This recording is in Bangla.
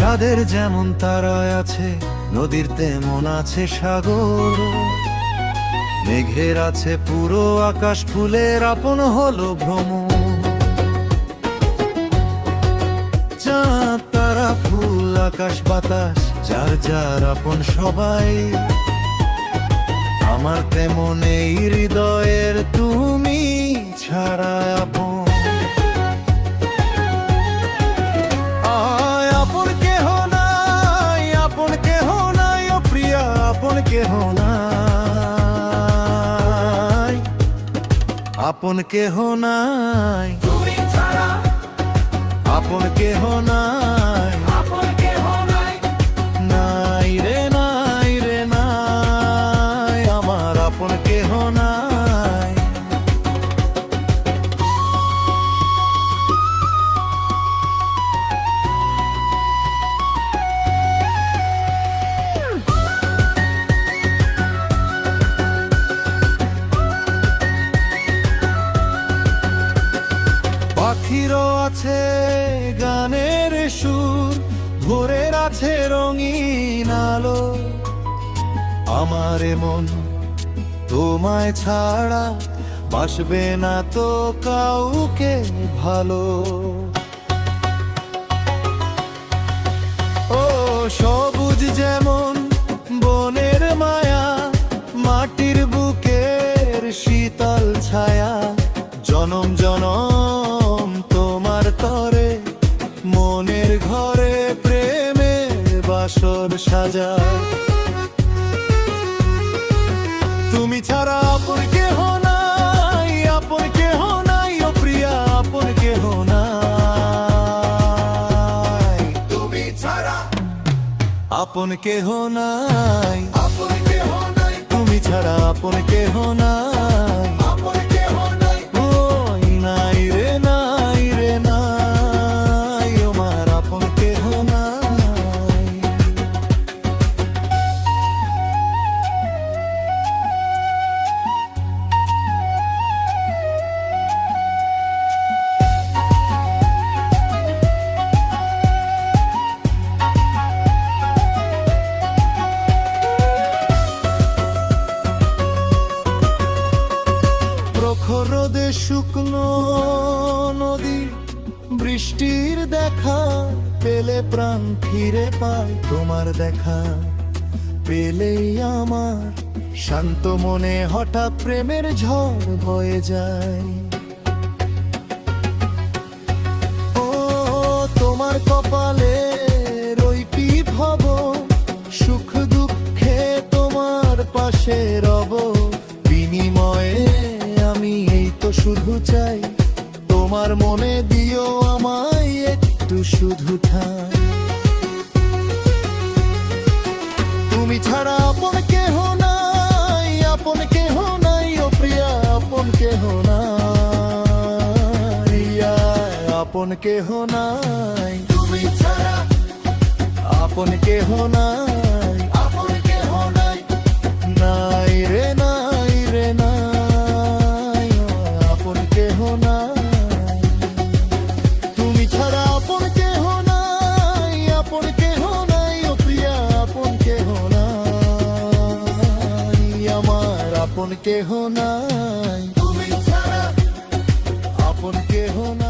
চাঁদের যেমন তারায় আছে, নদীর তেমন আছে সাগর। মেঘের আছে পুরো আকাশ, ফুলের আপন হলো ভ্রমণ। চাঁদ তারা ফুল আকাশ বাতাস, যার যার আপন সবাই। আমার তেমন এই হৃদয়ের তুমি ছাড়া আপন। আপন কেহ নাই, আপন কেহ নাই, ও প্রিয়া আপন কেহ নাই, আপন কেহ নাই, তুমি ছাড়া আপন কেহ নাই, আপন কেহ নাই। নাই রে নাই রে নাই, আমার আপন কেহ নাই। পাখিরও আছে গানের সুর, ভোরের আছে রঙিন আলো। আমার মন তোমায় ছাড়া বাসবে না তো কাউকে ভালো। ও সবুজ যেমন বনের মায়া, মাটির বুকের শীতল ছায়া। জনম জনম তোমার তরে, মনের ঘরে প্রেমের বাসর সাজায়। তুমি ছাড়া আপন কেহ নাই, আপন কেহ নাই, ও প্রিয়া আপন কেহ নাই। তুমি ছাড়া আপন কেহ নাই, আপন কেহ নাই, তুমি ছাড়া আপন কেহ নাই। আপন কেহ নাই। ওই নাই রে নাই রে নাই, আমার আপন কেহ নাই। প্রখর রোদে শুকনো নদী, বৃষ্টির দেখা পেলে প্রাণ ফিরে পায়। তোমার দেখা পেলেই আমার শান্ত মনে হঠাৎ প্রেমের ঝড় বয়ে যায়। ও তোমার কপালে রইপি ভব, সুখ দুঃখে তোমার পাশে রব। বিনিময়ে আমি এই তো শুধু চাই, তোমার মনে দিও আমায় একটু শুধু ঠাঁই। তুমি ছাড়া আপন কেহ নাই, আপন কেহ নাই, ও প্রিয়া আপন কেহ নাই, আপন কেহ নাই। তুমি ছাড়া আপন কেহ নাই, আপন কেহ নাই। নাই রে নাই রে নাই, আপন কেহ নাই। তুমি ছাড়া আপন কেহ নাই, আপন কেহ নাই, ও প্রিয়া আপন কেহ নাই, আমার আপন কেহ নাই। তুমি ছাড়া আপন কেহ নাই।